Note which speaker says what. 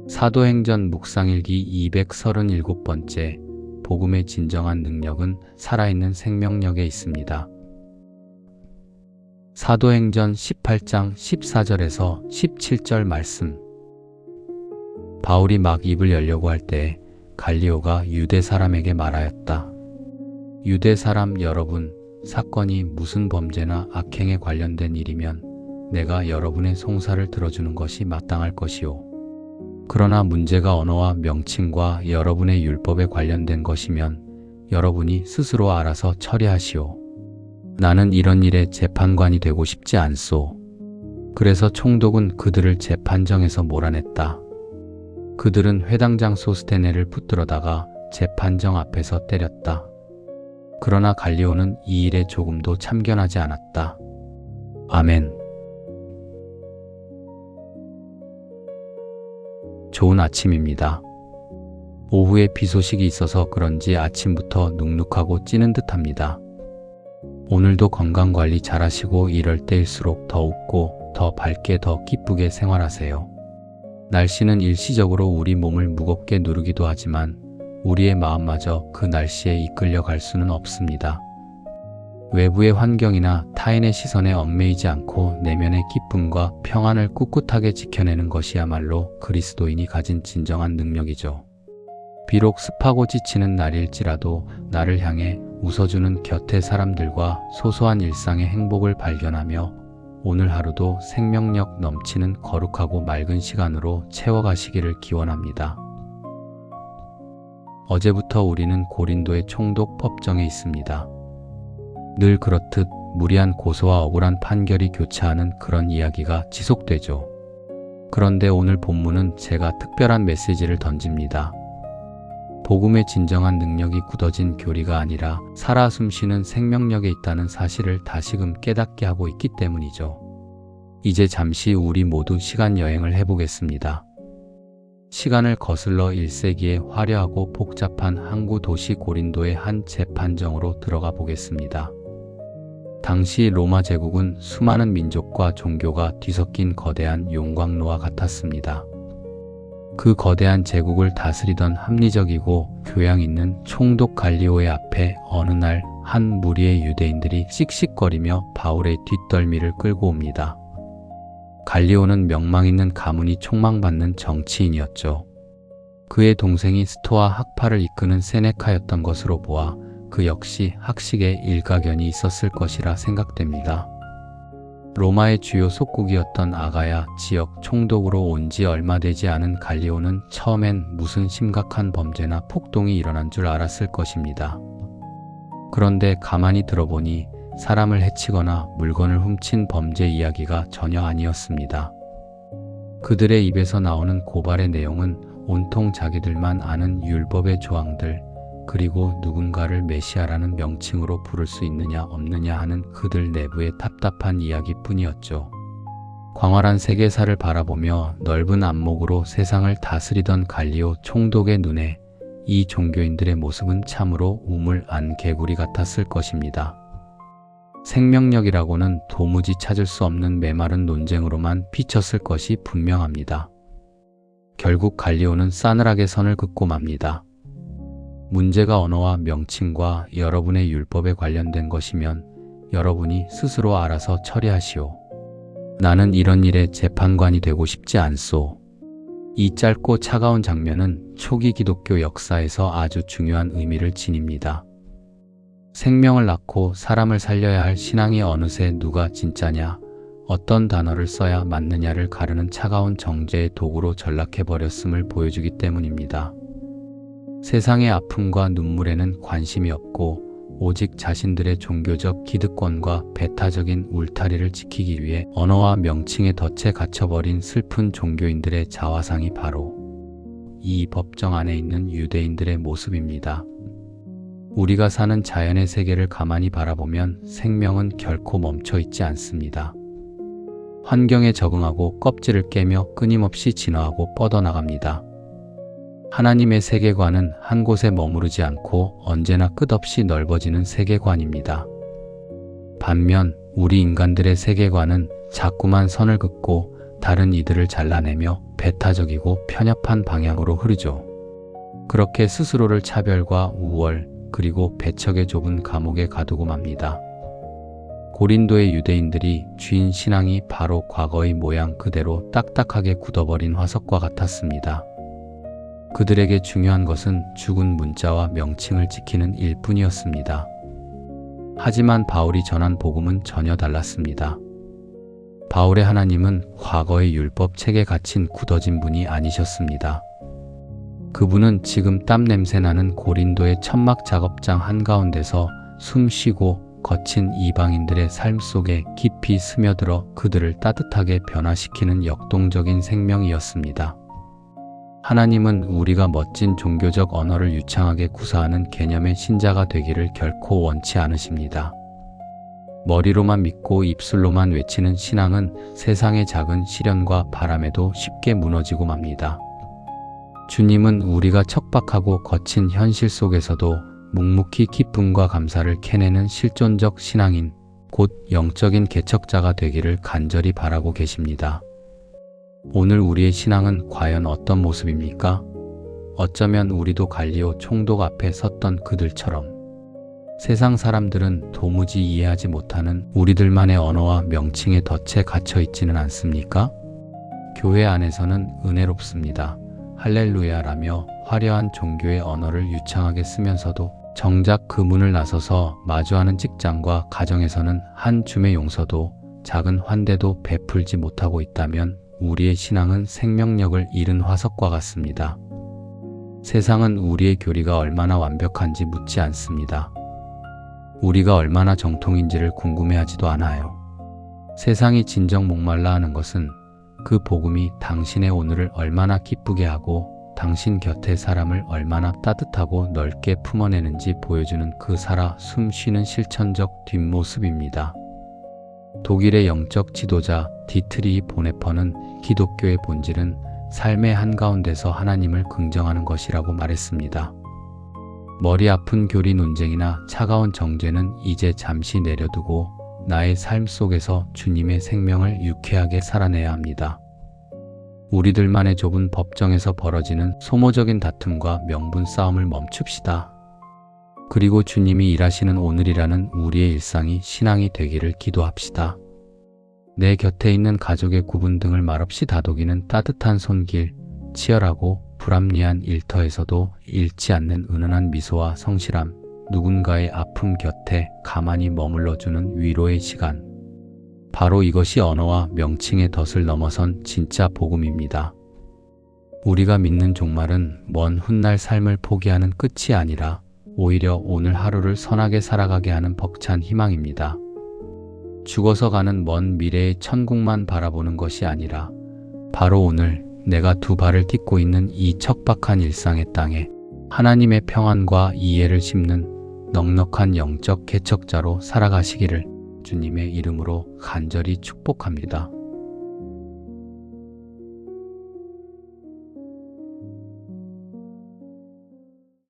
Speaker 1: 사도행전 묵상일기 237번째. 복음의 진정한 능력은 살아있는 생명력에 있습니다. 사도행전 18장 14절에서 17절 말씀. 바울이 막 입을 열려고 할 때 갈리오가 유대 사람에게 말하였다. 유대 사람 여러분, 사건이 무슨 범죄나 악행에 관련된 일이면 내가 여러분의 송사를 들어주는 것이 마땅할 것이요. 그러나 문제가 언어와 명칭과 여러분의 율법에 관련된 것이면 여러분이 스스로 알아서 처리하시오. 나는 이런 일에 재판관이 되고 싶지 않소. 그래서 총독은 그들을 재판정에서 몰아냈다. 그들은 회당장 소스테네를 붙들어다가 재판정 앞에서 때렸다. 그러나 갈리오는 이 일에 조금도 참견하지 않았다. 아멘. 좋은 아침입니다. 오후에 비 소식이 있어서 그런지 아침부터 눅눅하고 찌는 듯합니다. 오늘도 건강관리 잘하시고 이럴 때일수록 더 웃고 더 밝게 더 기쁘게 생활하세요. 날씨는 일시적으로 우리 몸을 무겁게 누르기도 하지만 우리의 마음마저 그 날씨에 이끌려 갈 수는 없습니다. 외부의 환경이나 타인의 시선에 얽매이지 않고 내면의 기쁨과 평안을 꿋꿋하게 지켜내는 것이야말로 그리스도인이 가진 진정한 능력이죠. 비록 습하고 지치는 날일지라도 나를 향해 웃어주는 곁의 사람들과 소소한 일상의 행복을 발견하며 오늘 하루도 생명력 넘치는 거룩하고 맑은 시간으로 채워가시기를 기원합니다. 어제부터 우리는 고린도의 총독 법정에 있습니다. 늘 그렇듯 무리한 고소와 억울한 판결이 교차하는 그런 이야기가 지속되죠. 그런데 오늘 본문은 제가 특별한 메시지를 던집니다. 복음의 진정한 능력이 굳어진 교리가 아니라 살아 숨쉬는 생명력에 있다는 사실을 다시금 깨닫게 하고 있기 때문이죠. 이제 잠시 우리 모두 시간 여행을 해보겠습니다. 시간을 거슬러 1세기의 화려하고 복잡한 항구 도시 고린도의 한 재판정으로 들어가 보겠습니다. 당시 로마 제국은 수많은 민족과 종교가 뒤섞인 거대한 용광로와 같았습니다. 그 거대한 제국을 다스리던 합리적이고 교양 있는 총독 갈리오의 앞에 어느 날 한 무리의 유대인들이 씩씩거리며 바울의 뒷덜미를 끌고 옵니다. 갈리오는 명망 있는 가문이 촉망받는 정치인이었죠. 그의 동생이 스토아 학파를 이끄는 세네카였던 것으로 보아 그 역시 학식에 일가견이 있었을 것이라 생각됩니다. 로마의 주요 속국이었던 아가야 지역 총독으로 온 지 얼마 되지 않은 갈리오는 처음엔 무슨 심각한 범죄나 폭동이 일어난 줄 알았을 것입니다. 그런데 가만히 들어보니 사람을 해치거나 물건을 훔친 범죄 이야기가 전혀 아니었습니다. 그들의 입에서 나오는 고발의 내용은 온통 자기들만 아는 율법의 조항들, 그리고 누군가를 메시아라는 명칭으로 부를 수 있느냐 없느냐 하는 그들 내부의 답답한 이야기뿐이었죠. 광활한 세계사를 바라보며 넓은 안목으로 세상을 다스리던 갈리오 총독의 눈에 이 종교인들의 모습은 참으로 우물 안 개구리 같았을 것입니다. 생명력이라고는 도무지 찾을 수 없는 메마른 논쟁으로만 비쳤을 것이 분명합니다. 결국 갈리오는 싸늘하게 선을 긋고 맙니다. 문제가 언어와 명칭과 여러분의 율법에 관련된 것이면 여러분이 스스로 알아서 처리하시오. 나는 이런 일에 재판관이 되고 싶지 않소. 이 짧고 차가운 장면은 초기 기독교 역사에서 아주 중요한 의미를 지닙니다. 생명을 낳고 사람을 살려야 할 신앙이 어느새 누가 진짜냐, 어떤 단어를 써야 맞느냐를 가르는 차가운 정죄의 도구로 전락해버렸음을 보여주기 때문입니다. 세상의 아픔과 눈물에는 관심이 없고 오직 자신들의 종교적 기득권과 배타적인 울타리를 지키기 위해 언어와 명칭에 덫에 갇혀버린 슬픈 종교인들의 자화상이 바로 이 법정 안에 있는 유대인들의 모습입니다. 우리가 사는 자연의 세계를 가만히 바라보면 생명은 결코 멈춰 있지 않습니다. 환경에 적응하고 껍질을 깨며 끊임없이 진화하고 뻗어나갑니다. 하나님의 세계관은 한 곳에 머무르지 않고 언제나 끝없이 넓어지는 세계관입니다. 반면 우리 인간들의 세계관은 자꾸만 선을 긋고 다른 이들을 잘라내며 배타적이고 편협한 방향으로 흐르죠. 그렇게 스스로를 차별과 우월 그리고 배척의 좁은 감옥에 가두고 맙니다. 고린도의 유대인들이 주인 신앙이 바로 과거의 모양 그대로 딱딱하게 굳어버린 화석과 같았습니다. 그들에게 중요한 것은 죽은 문자와 명칭을 지키는 일뿐이었습니다. 하지만 바울이 전한 복음은 전혀 달랐습니다. 바울의 하나님은 과거의 율법 책에 갇힌 굳어진 분이 아니셨습니다. 그분은 지금 땀 냄새 나는 고린도의 천막 작업장 한가운데서 숨 쉬고 거친 이방인들의 삶 속에 깊이 스며들어 그들을 따뜻하게 변화시키는 역동적인 생명이었습니다. 하나님은 우리가 멋진 종교적 언어를 유창하게 구사하는 개념의 신자가 되기를 결코 원치 않으십니다. 머리로만 믿고 입술로만 외치는 신앙은 세상의 작은 시련과 바람에도 쉽게 무너지고 맙니다. 주님은 우리가 척박하고 거친 현실 속에서도 묵묵히 기쁨과 감사를 캐내는 실존적 신앙인, 곧 영적인 개척자가 되기를 간절히 바라고 계십니다. 오늘 우리의 신앙은 과연 어떤 모습입니까? 어쩌면 우리도 갈리오 총독 앞에 섰던 그들처럼 세상 사람들은 도무지 이해하지 못하는 우리들만의 언어와 명칭에 덫에 갇혀 있지는 않습니까? 교회 안에서는 은혜롭습니다. 할렐루야라며 화려한 종교의 언어를 유창하게 쓰면서도 정작 그 문을 나서서 마주하는 직장과 가정에서는 한 줌의 용서도 작은 환대도 베풀지 못하고 있다면 우리의 신앙은 생명력을 잃은 화석과 같습니다. 세상은 우리의 교리가 얼마나 완벽한지 묻지 않습니다. 우리가 얼마나 정통인지를 궁금해하지도 않아요. 세상이 진정 목말라 하는 것은 그 복음이 당신의 오늘을 얼마나 기쁘게 하고 당신 곁의 사람을 얼마나 따뜻하고 넓게 품어내는지 보여주는 그 살아 숨쉬는 실천적 뒷모습입니다. 독일의 영적 지도자 디트리히 보네퍼는 기독교의 본질은 삶의 한가운데서 하나님을 긍정하는 것이라고 말했습니다. 머리 아픈 교리 논쟁이나 차가운 정죄는 이제 잠시 내려두고 나의 삶 속에서 주님의 생명을 유쾌하게 살아내야 합니다. 우리들만의 좁은 법정에서 벌어지는 소모적인 다툼과 명분 싸움을 멈춥시다. 그리고 주님이 일하시는 오늘이라는 우리의 일상이 신앙이 되기를 기도합시다. 내 곁에 있는 가족의 구분 등을 말없이 다독이는 따뜻한 손길, 치열하고 불합리한 일터에서도 잃지 않는 은은한 미소와 성실함, 누군가의 아픔 곁에 가만히 머물러주는 위로의 시간. 바로 이것이 언어와 명칭의 덫을 넘어선 진짜 복음입니다. 우리가 믿는 종말은 먼 훗날 삶을 포기하는 끝이 아니라 오히려 오늘 하루를 선하게 살아가게 하는 벅찬 희망입니다. 죽어서 가는 먼 미래의 천국만 바라보는 것이 아니라 바로 오늘 내가 두 발을 딛고 있는 이 척박한 일상의 땅에 하나님의 평안과 이해를 심는 넉넉한 영적 개척자로 살아가시기를 주님의 이름으로 간절히 축복합니다.